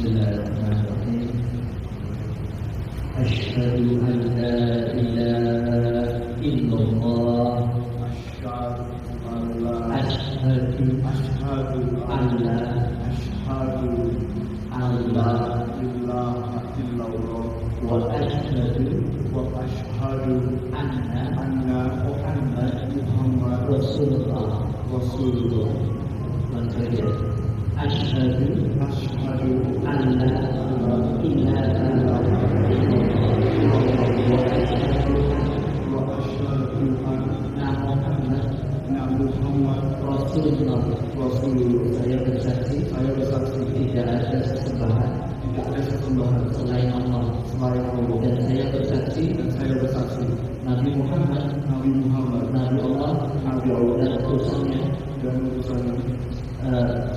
Bismillahirrahmanirrahim. Asyhadu an la ilaha illallah. Asyhadu an la ilaha illallah wa asyhadu anna Muhammad Rasulullah. Asyhadu an la ilaha illallah wa asyhadu anna Muhammad Rasulullah. Saya bersaksi tidak ada sesembahan selain Allah. Dan saya bersaksi Nabi Muhammad Nabi Allah dan utusannya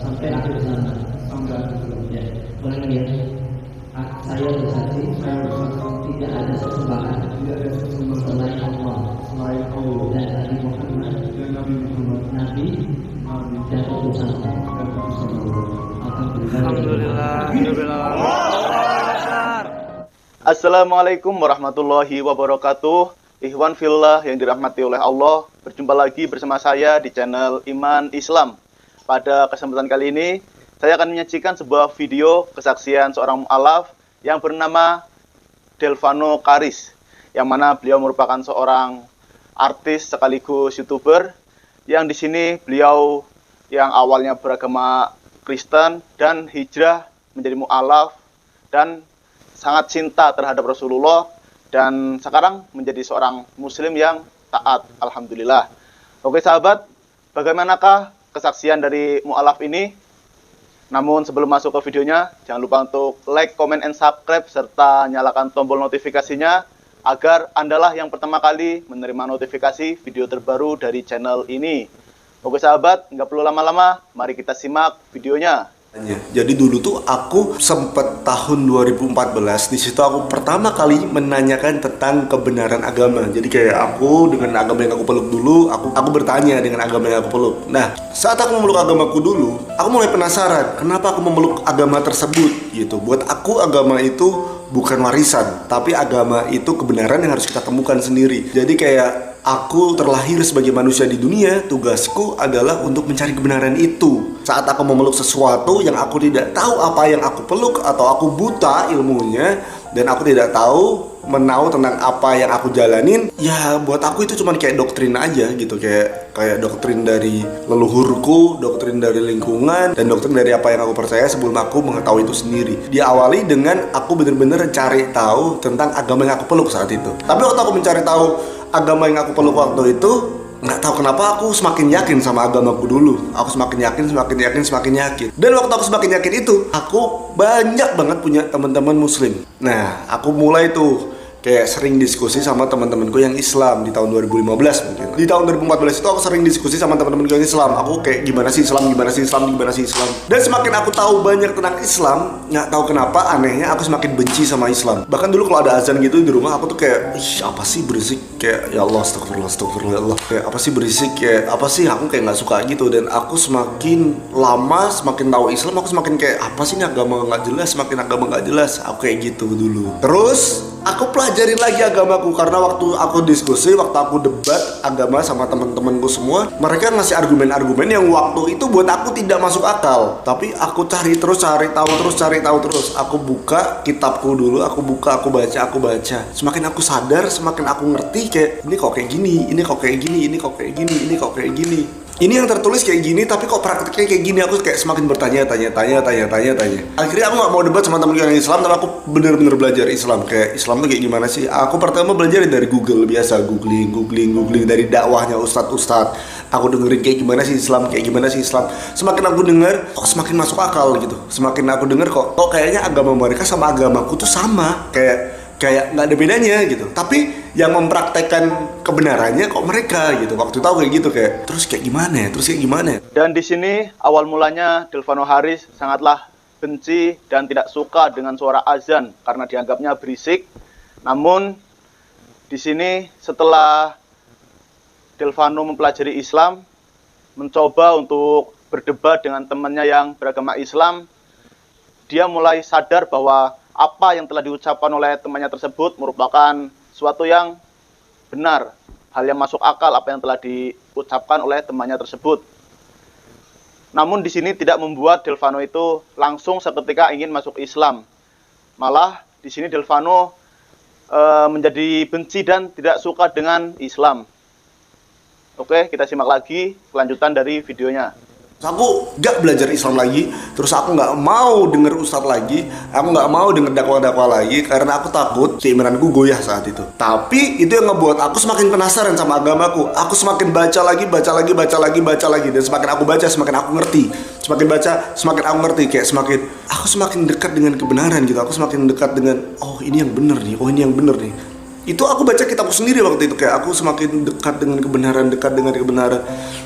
sampai akhir zaman. Ya, ulangi ya. Saya bersaksi tidak ada sesembahan selain Allah dan Nabi Muhammad Nabi dan utusannya. Alhamdulillah. Assalamualaikum warahmatullahi wabarakatuh. Ikhwan fillah yang dirahmati oleh Allah, berjumpa lagi bersama saya di channel Iman Islam. Pada kesempatan kali ini, saya akan menyajikan sebuah video kesaksian seorang mu'alaf yang bernama Delvano Karis, yang mana beliau merupakan seorang artis sekaligus YouTuber, yang di sini beliau yang awalnya beragama Kristen dan hijrah menjadi mu'alaf dan sangat cinta terhadap Rasulullah, dan sekarang menjadi seorang muslim yang taat. Alhamdulillah. Oke sahabat, bagaimanakah kesaksian dari mu'alaf ini? Namun sebelum masuk ke videonya, jangan lupa untuk like, comment, and subscribe serta nyalakan tombol notifikasinya agar Andalah yang pertama kali menerima notifikasi video terbaru dari channel ini. Oke sahabat, nggak perlu lama-lama, mari kita simak videonya. Jadi dulu tuh aku sempet tahun 2014, di situ aku pertama kali menanyakan tentang kebenaran agama. Jadi kayak aku dengan agama yang aku peluk dulu, aku bertanya dengan agama yang aku peluk. Nah, saat aku memeluk agamaku dulu, aku mulai penasaran kenapa aku memeluk agama tersebut gitu. Buat aku agama itu bukan warisan, tapi agama itu kebenaran yang harus kita temukan sendiri. Jadi kayak aku terlahir sebagai manusia di dunia, tugasku adalah untuk mencari kebenaran itu. Saat aku memeluk sesuatu yang aku tidak tahu apa yang aku peluk, atau aku buta ilmunya dan aku tidak tahu menahu tentang apa yang aku jalanin, ya buat aku itu cuma kayak doktrin aja gitu, kayak doktrin dari leluhurku, doktrin dari lingkungan, dan doktrin dari apa yang aku percaya sebelum aku mengetahui itu sendiri. Diawali dengan aku bener-bener cari tahu tentang agama yang aku peluk saat itu. Tapi waktu aku mencari tahu agama yang aku peluk waktu itu, nggak tahu kenapa aku semakin yakin sama agamaku dulu. Aku semakin yakin. Dan waktu aku semakin yakin itu, aku banyak banget punya teman-teman muslim. Nah, aku mulai tuh kayak sering diskusi sama teman-temanku yang Islam di tahun 2015 mungkin. Di tahun 2014 itu aku sering diskusi sama teman-temanku yang Islam. Aku kayak gimana sih Islam. Dan semakin aku tahu banyak tentang Islam, nggak tahu kenapa anehnya aku semakin benci sama Islam. Bahkan dulu kalau ada azan gitu di rumah, aku tuh kayak, ih apa sih berisik, kayak ya Allah astagfirullah ya Allah, kayak apa sih berisik, kayak apa sih, aku kayak nggak suka gitu. Dan aku semakin lama semakin tahu Islam, aku semakin kayak apa sih ini agama nggak jelas, aku kayak gitu dulu. Terus aku pelajarin lagi agamaku, karena waktu aku diskusi, waktu aku debat agama sama teman-temanku semua, mereka ngasih argumen-argumen yang waktu itu buat aku tidak masuk akal. Tapi aku cari tahu terus. Aku buka kitabku dulu, aku baca. Semakin aku sadar, semakin aku ngerti kayak ini kok kayak gini. Ini yang tertulis kayak gini, tapi kok prakteknya kayak gini. Aku kayak semakin bertanya-tanya. Akhirnya aku gak mau debat sama temen yang Islam, tapi aku bener-bener belajar Islam. Kayak Islam tuh kayak gimana sih. Aku pertama belajar dari Google, biasa googling dari dakwahnya ustadz. Aku dengerin kayak gimana sih Islam. Semakin aku denger, kok semakin masuk akal gitu. Semakin aku denger kok kayaknya agama mereka sama agamaku tuh sama. Kayak nggak ada bedanya gitu. Tapi yang mempraktekkan kebenarannya kok mereka gitu. Waktu tahu kayak gitu, kayak terus kayak gimana. Dan di sini awal mulanya Delvano Karis sangatlah benci dan tidak suka dengan suara azan karena dianggapnya berisik. Namun di sini setelah Delvano mempelajari Islam, mencoba untuk berdebat dengan temannya yang beragama Islam, dia mulai sadar bahwa apa yang telah diucapkan oleh temannya tersebut merupakan suatu yang benar, hal yang masuk akal apa yang telah diucapkan oleh temannya tersebut. Namun di sini tidak membuat Delvano itu langsung seketika ingin masuk Islam. Malah di sini Delvano menjadi benci dan tidak suka dengan Islam. Oke, kita simak lagi kelanjutan dari videonya. Aku gak belajar Islam lagi, terus aku gak mau denger ustadz lagi, aku gak mau denger dakwah-dakwah lagi, karena aku takut keimananku goyah saat itu. Tapi itu yang ngebuat aku semakin penasaran sama agamaku. Aku semakin baca lagi, dan semakin aku baca, semakin aku ngerti. Semakin baca, semakin aku ngerti, kayak aku semakin dekat dengan kebenaran gitu. Aku semakin dekat dengan, oh ini yang bener nih, oh ini yang bener nih. Itu aku baca kitabku sendiri waktu itu, kayak aku semakin dekat dengan kebenaran.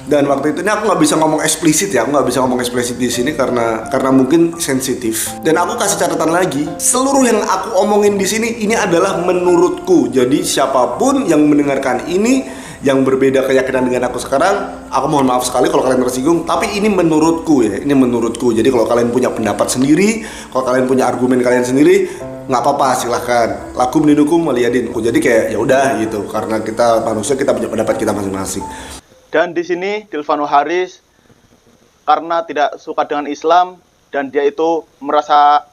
Dan waktu itu ini aku nggak bisa ngomong eksplisit ya, aku nggak bisa ngomong eksplisit di sini karena mungkin sensitif. Dan aku kasih catatan lagi, seluruh yang aku omongin di sini ini adalah menurutku. Jadi siapapun yang mendengarkan ini yang berbeda keyakinan dengan aku sekarang, aku mohon maaf sekali kalau kalian tersinggung, tapi ini menurutku ya, ini menurutku. Jadi kalau kalian punya pendapat sendiri, kalau kalian punya argumen kalian sendiri, nggak apa-apa, silahkan. Lakum dinukum waliyadin. Jadi kayak ya udah gitu, karena kita manusia, kita punya pendapat kita masing-masing. Dan di sini Delvano Haris karena tidak suka dengan Islam dan dia itu merasa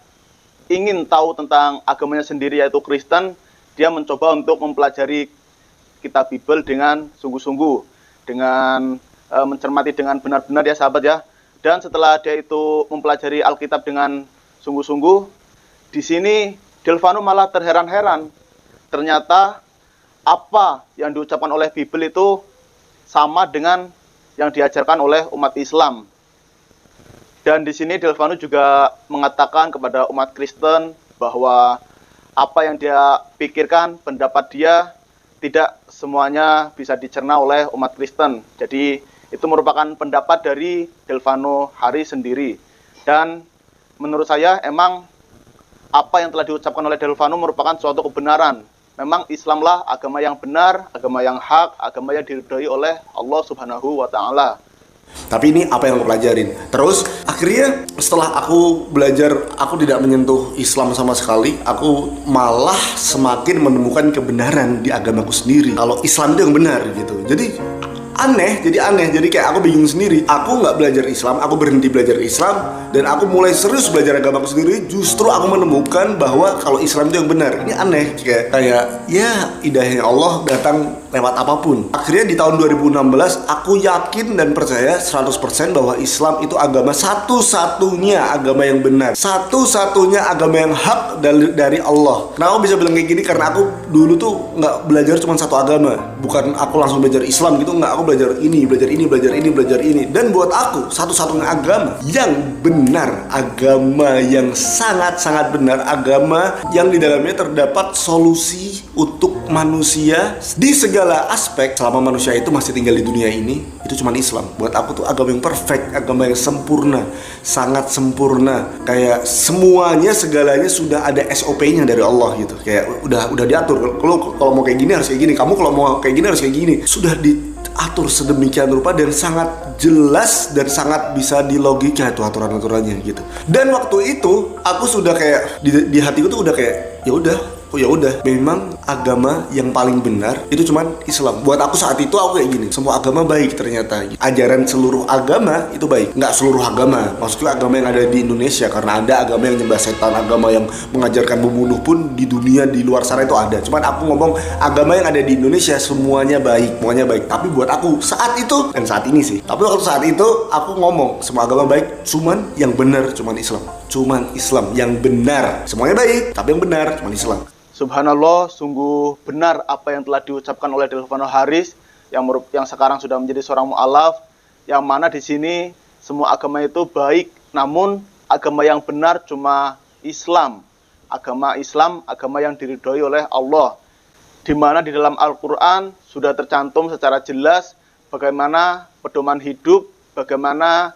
ingin tahu tentang agamanya sendiri yaitu Kristen, dia mencoba untuk mempelajari kitab Bible dengan sungguh-sungguh, dengan mencermati dengan benar-benar ya sahabat ya. Dan setelah dia itu mempelajari Alkitab dengan sungguh-sungguh, di sini Delvano malah terheran-heran. Ternyata apa yang diucapkan oleh Bible itu sama dengan yang diajarkan oleh umat Islam. Dan di sini Delvano juga mengatakan kepada umat Kristen bahwa apa yang dia pikirkan, pendapat dia tidak semuanya bisa dicerna oleh umat Kristen. Jadi itu merupakan pendapat dari Delvano Haris sendiri. Dan menurut saya emang apa yang telah diucapkan oleh Delvano merupakan suatu kebenaran. Memang Islamlah agama yang benar, agama yang hak, agama yang diridhoi oleh Allah Subhanahu wa Ta'ala. Tapi ini apa yang aku pelajarin. Terus akhirnya setelah aku belajar, aku tidak menyentuh Islam sama sekali. Aku malah semakin menemukan kebenaran di agamaku sendiri. Kalau Islam itu yang benar gitu. Jadi aneh. Jadi kayak aku bingung sendiri. Aku nggak belajar Islam, aku berhenti belajar Islam, dan aku mulai serius belajar agamaku sendiri. Justru aku menemukan bahwa kalau Islam itu yang benar. Ini aneh, kayak ya hidayahnya Allah datang lewat apapun. Akhirnya di tahun 2016 aku yakin dan percaya 100% bahwa Islam itu agama satu-satunya agama yang benar, satu-satunya agama yang hak dari Allah. Kenapa bisa bilang kayak gini? Karena aku dulu tuh nggak belajar cuma satu agama. Bukan aku langsung belajar Islam gitu, nggak. Aku belajar ini. Dan buat aku satu-satunya agama yang benar, agama yang sangat-sangat benar, agama yang di dalamnya terdapat solusi untuk manusia di segala aspek. Selama manusia itu masih tinggal di dunia ini, itu cuma Islam. Buat aku tuh agama yang perfect, agama yang sempurna, sangat sempurna. Kayak semuanya, segalanya sudah ada SOP-nya dari Allah gitu. Kayak udah diatur. Kalau mau kayak gini harus kayak gini. Kamu kalau mau kayak gini harus kayak gini. Sudah diatur sedemikian rupa dan sangat jelas dan sangat bisa dilogika itu aturan-aturannya gitu. Dan waktu itu aku sudah kayak di hatiku tuh udah kayak ya udah memang agama yang paling benar itu cuman Islam. Buat aku saat itu aku kayak gini, semua agama baik ternyata. Ajaran seluruh agama itu baik. Nggak seluruh agama, maksudnya agama yang ada di Indonesia, karena ada agama yang nyembah setan, agama yang mengajarkan membunuh pun di dunia di luar sana itu ada. Cuman aku ngomong agama yang ada di Indonesia semuanya baik. Tapi buat aku saat itu dan saat ini sih, tapi waktu saat itu aku ngomong semua agama baik, cuman yang benar cuman Islam yang benar. Semuanya baik, tapi yang benar cuman Islam. Subhanallah, sungguh benar apa yang telah diucapkan oleh Delvano Haris yang sekarang sudah menjadi seorang mu'alaf, yang mana di sini semua agama itu baik, namun agama yang benar cuma Islam. Agama Islam, agama yang diridhoi oleh Allah. Di mana di dalam Al-Quran sudah tercantum secara jelas bagaimana pedoman hidup, bagaimana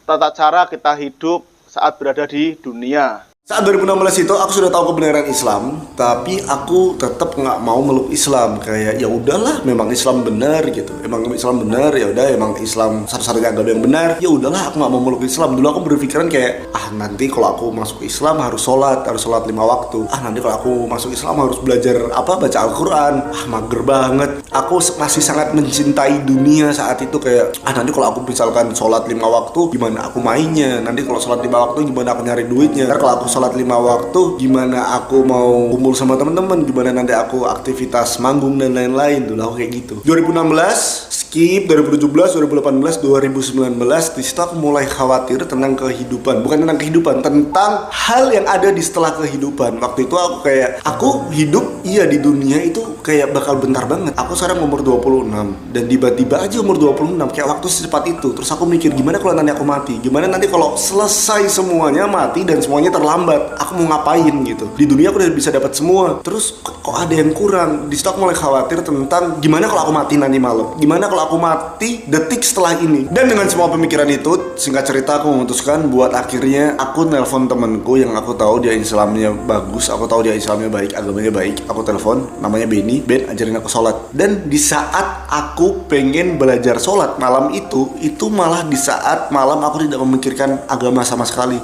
tata cara kita hidup saat berada di dunia. Saat 2016 itu aku sudah tahu kebenaran Islam, tapi aku tetap nggak mau meluk Islam. Kayak ya udahlah, memang Islam benar gitu. Emang Islam benar, ya udah emang Islam satu-satunya agama yang benar. Ya udahlah, aku nggak mau meluk Islam. Dulu aku berpikiran kayak nanti kalau aku masuk Islam harus sholat 5 waktu. Nanti kalau aku masuk Islam harus belajar baca Al-Quran. Mager banget. Aku masih sangat mencintai dunia saat itu kayak nanti kalau aku misalkan sholat 5 waktu, gimana aku mainnya? Nanti kalau sholat 5 waktu, gimana aku nyari duitnya? Ntar kalau aku sholat 5 waktu, gimana aku mau kumpul sama temen-temen, gimana nanti aku aktivitas manggung dan lain-lain. Dulu aku kayak gitu. 2016 skip, 2017, 2018, 2019, di situ aku mulai khawatir tentang kehidupan. Bukan tentang kehidupan, tentang hal yang ada di setelah kehidupan. Waktu itu aku kayak, aku hidup iya di dunia itu kayak bakal bentar banget. Aku sekarang umur 26 dan tiba-tiba aja umur 26 kayak waktu secepat itu. Terus aku mikir gimana kalau nanti aku mati? Gimana nanti kalau selesai semuanya mati dan semuanya terlambat? Aku mau ngapain gitu? Di dunia aku udah bisa dapat semua. Terus kok ada yang kurang? Di situ aku mulai khawatir tentang gimana kalau aku mati nanti malam? Gimana kalau aku mati detik setelah ini? Dan dengan semua pemikiran itu, singkat cerita aku memutuskan buat akhirnya aku nelpon temenku yang aku tahu dia Islamnya bagus, aku tahu dia Islamnya baik, agamanya baik. Aku telepon, namanya Benny. Ben, ajarin aku sholat. Dan di saat aku pengen belajar sholat malam itu malah di saat malam aku tidak memikirkan agama sama sekali.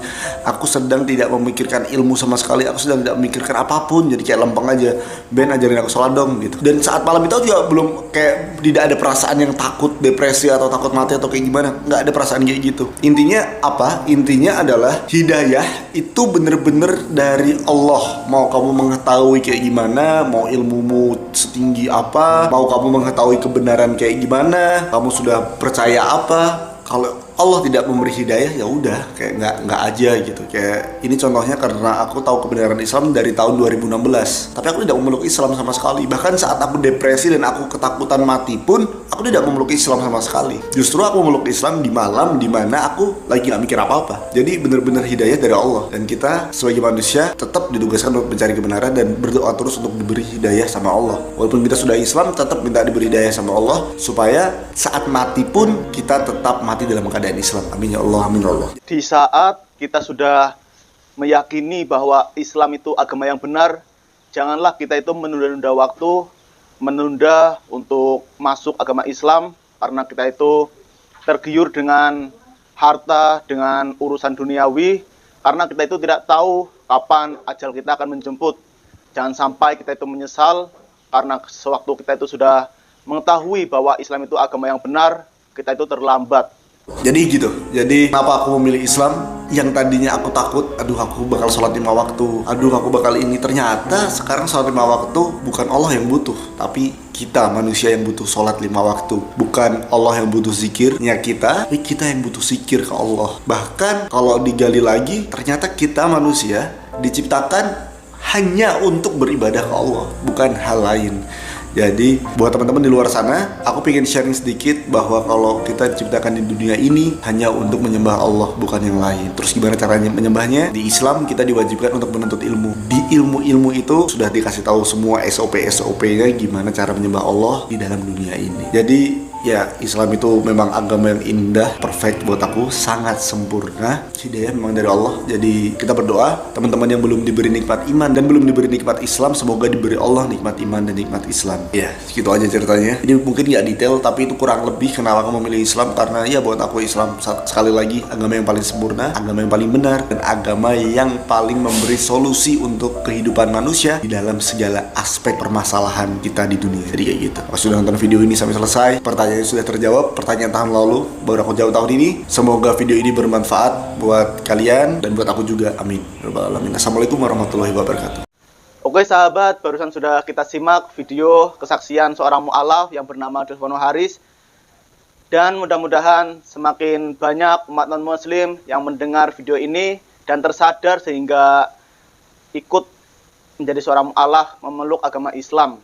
Aku sedang tidak memikirkan ilmu sama sekali. Aku sedang tidak memikirkan apapun. Jadi kayak lempeng aja. Ben, ajarin aku sholat dong gitu. Dan saat malam itu juga belum kayak tidak ada perasaan yang takut, depresi atau takut mati atau kayak gimana. Nggak ada perasaan kayak gitu. Intinya apa? Intinya adalah hidayah itu bener-bener dari Allah. Mau kamu mengetahui kayak gimana, mau ilmumu setinggi apa, mau kamu mengetahui kebenaran kayak gimana, kamu sudah percaya apa, kalau Allah tidak memberi hidayah ya udah kayak nggak aja gitu. Kayak ini contohnya karena aku tahu kebenaran Islam dari tahun 2016, tapi aku tidak memeluk Islam sama sekali. Bahkan saat aku depresi dan aku ketakutan mati pun aku tidak memeluk Islam sama sekali. Justru aku memeluk Islam di malam dimana aku lagi nggak mikir apa-apa. Jadi benar-benar hidayah dari Allah, dan kita sebagai manusia tetap ditugaskan untuk mencari kebenaran dan berdoa terus untuk diberi hidayah sama Allah. Walaupun kita sudah Islam, tetap minta diberi hidayah sama Allah supaya saat mati pun kita tetap mati dalam keadaan Islam. Amin ya Allah, amin ya Allah. Di saat kita sudah meyakini bahwa Islam itu agama yang benar, janganlah kita itu menunda-nunda waktu, menunda untuk masuk agama Islam karena kita itu tergiur dengan harta, dengan urusan duniawi, karena kita itu tidak tahu kapan ajal kita akan menjemput. Jangan sampai kita itu menyesal karena sewaktu kita itu sudah mengetahui bahwa Islam itu agama yang benar, kita itu terlambat. Jadi gitu. Jadi kenapa aku memilih Islam? Yang tadinya aku takut, aduh aku bakal sholat 5 waktu, aduh aku bakal ini. Ternyata sekarang sholat 5 waktu bukan Allah yang butuh, tapi kita manusia yang butuh sholat 5 waktu. Bukan Allah yang butuh zikirnya kita, tapi kita yang butuh zikir ke Allah. Bahkan kalau digali lagi, ternyata kita manusia diciptakan hanya untuk beribadah ke Allah, bukan hal lain. Jadi buat teman-teman di luar sana, aku pengen sharing sedikit bahwa kalau kita diciptakan di dunia ini hanya untuk menyembah Allah, bukan yang lain. Terus gimana caranya menyembahnya? Di Islam kita diwajibkan untuk menuntut ilmu. Di ilmu-ilmu itu sudah dikasih tahu semua SOP-nya gimana cara menyembah Allah di dalam dunia ini. Jadi ya, Islam itu memang agama yang indah, perfect buat aku, sangat sempurna. Hidayah memang dari Allah. Jadi kita berdoa, teman-teman yang belum diberi nikmat iman dan belum diberi nikmat Islam, semoga diberi Allah nikmat iman dan nikmat Islam. Ya, segitu aja ceritanya. Ini mungkin nggak detail, tapi itu kurang lebih kenapa aku memilih Islam. Karena ya buat aku Islam sekali lagi agama yang paling sempurna, agama yang paling benar, dan agama yang paling memberi solusi untuk kehidupan manusia di dalam segala aspek permasalahan kita di dunia. Jadi kayak gitu. Kalau sudah nonton video ini sampai selesai, pertanyaan sudah terjawab, pertanyaan tahun lalu baru aku jawab tahun ini. Semoga video ini bermanfaat buat kalian dan buat aku juga, amin. Assalamualaikum warahmatullahi wabarakatuh. Oke sahabat, barusan sudah kita simak video kesaksian seorang mu'alaf yang bernama Deswono Haris. Dan mudah-mudahan semakin banyak umat non-muslim yang mendengar video ini dan tersadar sehingga ikut menjadi seorang mu'alaf memeluk agama Islam.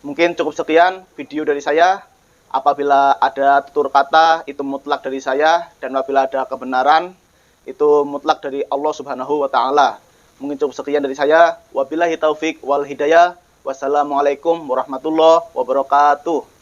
Mungkin cukup sekian video dari saya. Apabila ada tutur kata, itu mutlak dari saya. Dan apabila ada kebenaran, itu mutlak dari Allah Subhanahu wa Ta'ala. Mungkin cukup sekian dari saya. Wabillahi taufik wal hidayah. Wassalamualaikum warahmatullahi wabarakatuh.